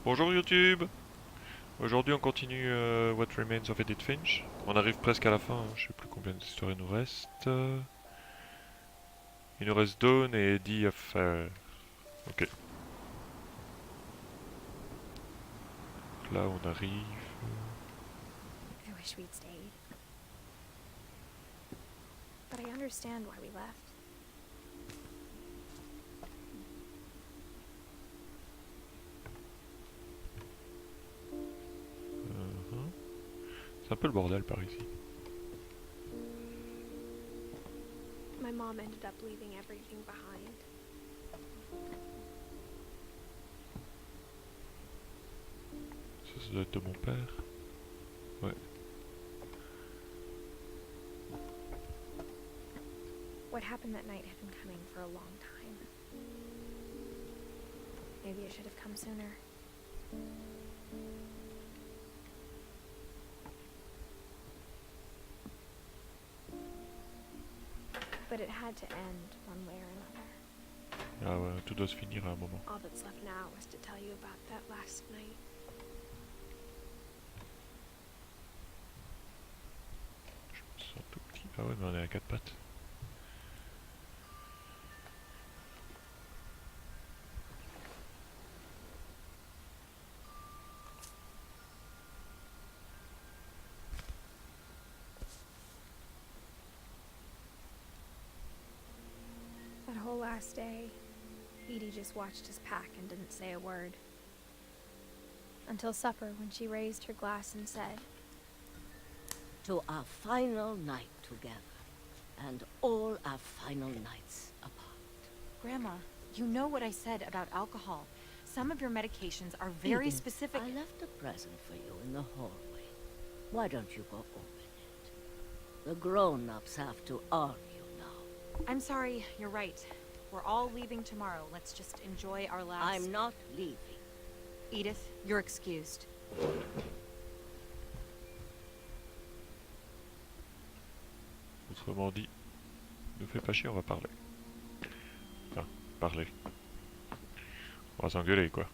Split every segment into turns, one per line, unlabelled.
Bonjour YouTube. Aujourd'hui on continue What Remains of Edith Finch. On arrive presque à la fin, hein. Je sais plus combien d'histoires il nous reste. Il nous reste Dawn et Eddie à faire. Ok. Là on arrive.
I wish we'd stayed. But I understand why we left.
C'est un peu le bordel par ici.
My mom ended up leaving everything behind.
Ça doit être de mon père. Ouais.
What happened that night had been coming for a long time. Maybe it should have come sooner. But it had to end one way or another.
Ah ouais, tout doit se finir à un moment.
All that's left now is to tell you about that last night.
Je me sens tout petit. Ah ouais, mais on est à quatre pattes.
That whole last day, Edie just watched us pack and didn't say a word. Until supper, when she raised her glass and said,
"To our final night together, and all our final nights apart."
Grandma, you know what I said about alcohol. Some of your medications are very
Edith,
specific.
I left a present for you in the hallway. Why don't you go open it? The grown-ups have to argue now.
I'm sorry, you're right. We're all leaving tomorrow. Let's just enjoy our last...
I'm not leaving.
Edith, you're excused.
Autrement dit, nous fais pas chier, on va parler. Enfin, parler. On va s'engueuler quoi.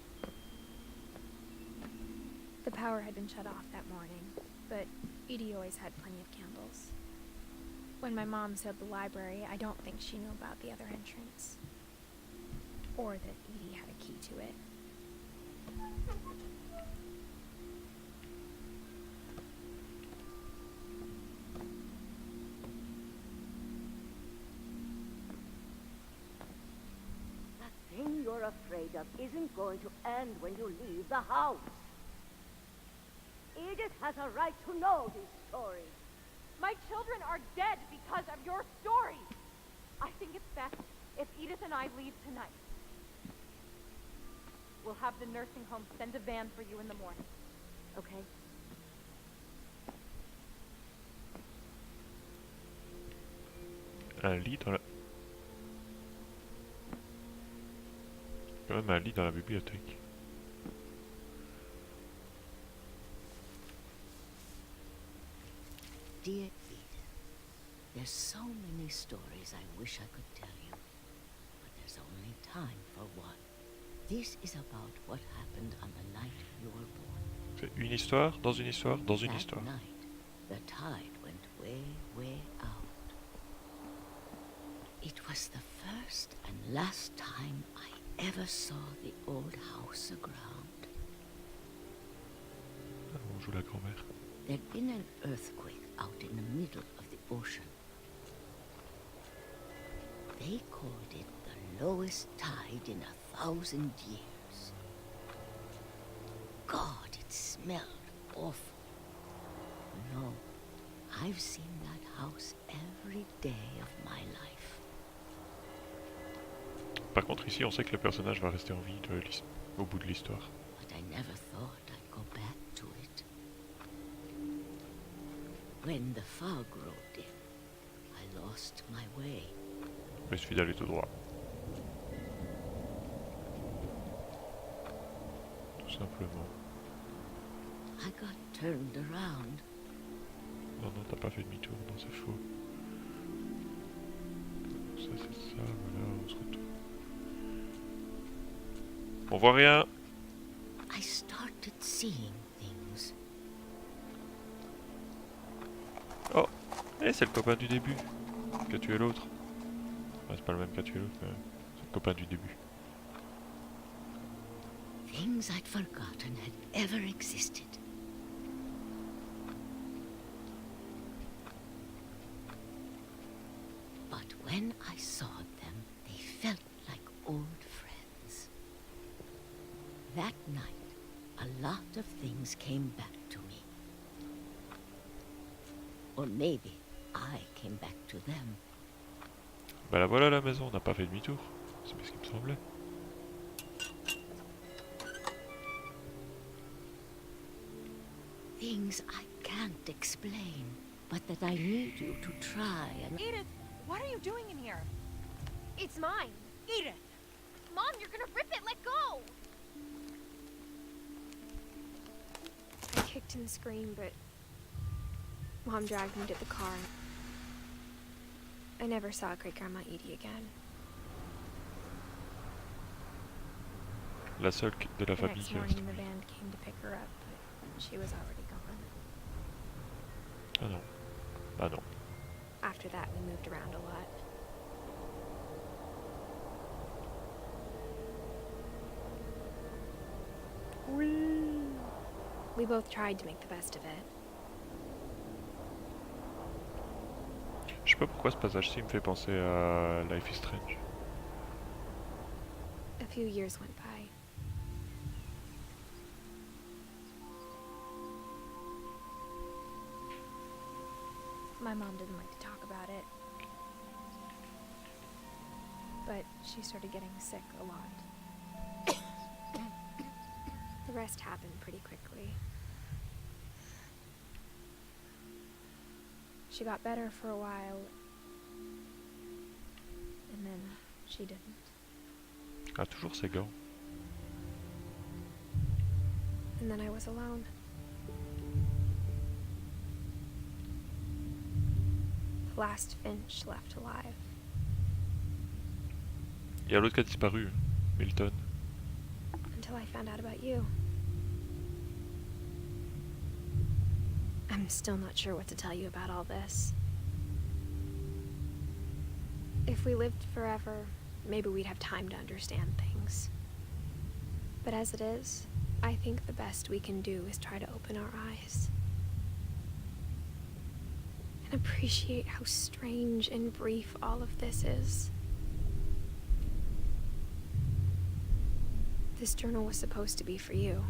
the power had been shut off that morning, but Edie always had plenty of candles. When my mom sealed the library, I don't think she knew about the other entrance. Or that Edie had a key to it.
That thing you're afraid of isn't going to end when you leave the house. Edith has a right to know these stories.
My children are dead because of your story. I think it's best if Edith and I leave tonight. We'll have the nursing home send a van for you in the morning. Okay?
Un lit dans la... Quand même un lit dans la bibliothèque.
Dear Edith, there's so many stories I wish I could tell you, but there's only time for one. This is about what happened on the night you were born.
C'est une histoire, dans une histoire, dans une histoire.
That night, the tide went way, way out. It was the first and last time I ever saw the old house aground.
Ah, on joue la grand-mère.
There'd been an earthquake out in the middle of the ocean. They called it the lowest tide in 1,000 years. God, it smelled awful. No, I've seen that house every day of my life.
Par contre ici on sait que le personnage va rester en vie au bout de l'histoire.
But I never thought I'd go back to it. When the fog rolled in, I lost my way.
Il suffit d'aller tout droit. Tout simplement.
I got turned around.
Non, non, t'as pas fait demi-tour, non, c'est faux. Ça, c'est ça, voilà, on se retourne. On voit rien.
I started seeing things.
Oh, et c'est le copain du début qui a tué l'autre. Enfin, c'est pas le même qui a tué l'autre, mais c'est le copain du début.
Things I'd forgotten had ever existed. But when I saw them, they felt like old friends. That night, a lot of things came back to me. Or maybe I came back to them.
Bah la voilà la maison, on n'a pas fait demi-tour. C'est bien ce qui me semblait.
Things I can't explain, but that I need you to try and...
Edith, what are you doing in here?
It's mine.
Edith!
Mom, you're gonna rip it. Let go. I kicked and screamed, but Mom dragged me to the car. I never saw Great Grandma Edie again.
La seule de la
The
famille
next
qui reste.
morning, the band came to pick her up, but she was already gone.
Ah non. Ah non.
After that, we moved around a lot. We both tried to make the best of it.
Je sais pas pourquoi ce passage-ci me fait penser à Life is Strange.
A few years went by. My mom didn't like to talk about it. But she started getting sick a lot. The rest happened pretty quickly. She got better for a while, and then she didn't.
Ah, toujours ces gants.
And then I was alone. The last Finch left alive.
Il y a l'autre qui a disparu, Milton.
Until I found out about you. I'm still not sure what to tell you about all this. If we lived forever, maybe we'd have time to understand things. But as it is, I think the best we can do is try to open our eyes. And appreciate how strange and brief all of this is. This journal was supposed to be for you.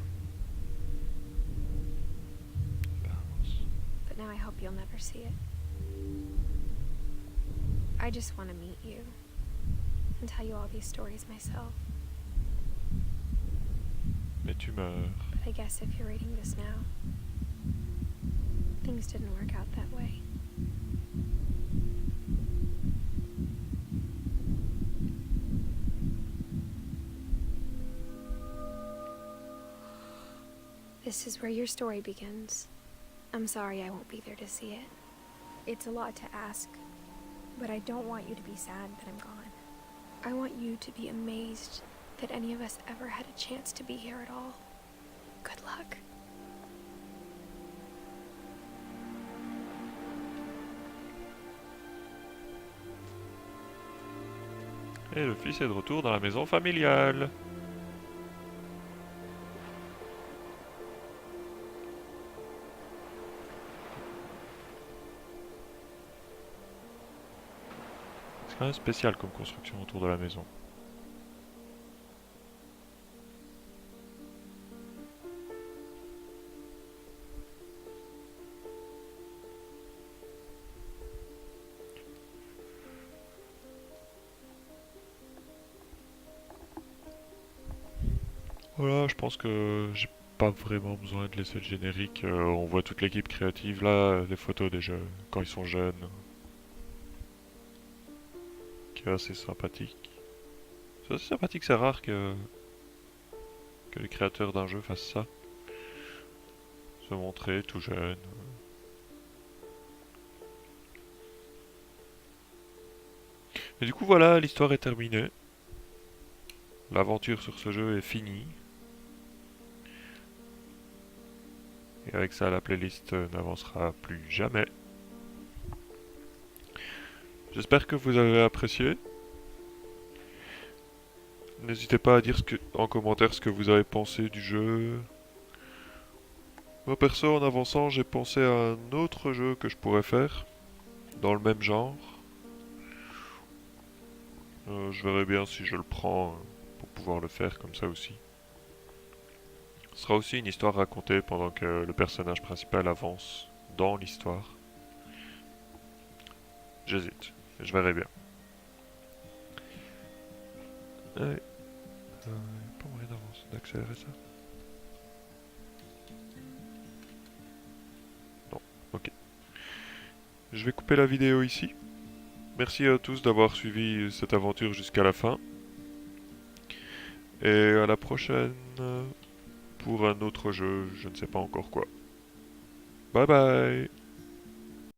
But now I hope you'll never see it. I just want to meet you and tell you all these stories myself.
Mais tu meurs.
But I guess if you're reading this now, things didn't work out that way. This is where your story begins. I'm sorry I won't be there to see it. It's a lot to ask, but I don't want you to be sad that I'm gone. I want you to be amazed that any of us ever had a chance to be here at all. Good luck.
Et le fils est de retour dans la maison familiale. C'est quand même spécial comme construction autour de la maison. Voilà, je pense que j'ai pas vraiment besoin de laisser le générique. On voit toute l'équipe créative là, les photos déjà quand ils sont jeunes. Qui est assez sympathique. C'est assez sympathique, c'est rare que les créateurs d'un jeu fassent ça. Se montrer tout jeune. Et du coup voilà, l'histoire est terminée. L'aventure sur ce jeu est finie. Et avec ça, la playlist n'avancera plus jamais. J'espère que vous avez apprécié. N'hésitez pas à dire en commentaire ce que vous avez pensé du jeu. Moi perso, en avançant, j'ai pensé à un autre jeu que je pourrais faire, dans le même genre. Je verrai bien si je le prends pour pouvoir le faire comme ça aussi. Ce sera aussi une histoire racontée pendant que le personnage principal avance dans l'histoire. J'hésite, je verrai bien. Ouais. Pas moyen d'accélérer ça. Non, ok. Je vais couper la vidéo ici. Merci à tous d'avoir suivi cette aventure jusqu'à la fin. Et à la prochaine pour un autre jeu, je ne sais pas encore quoi. Bye bye!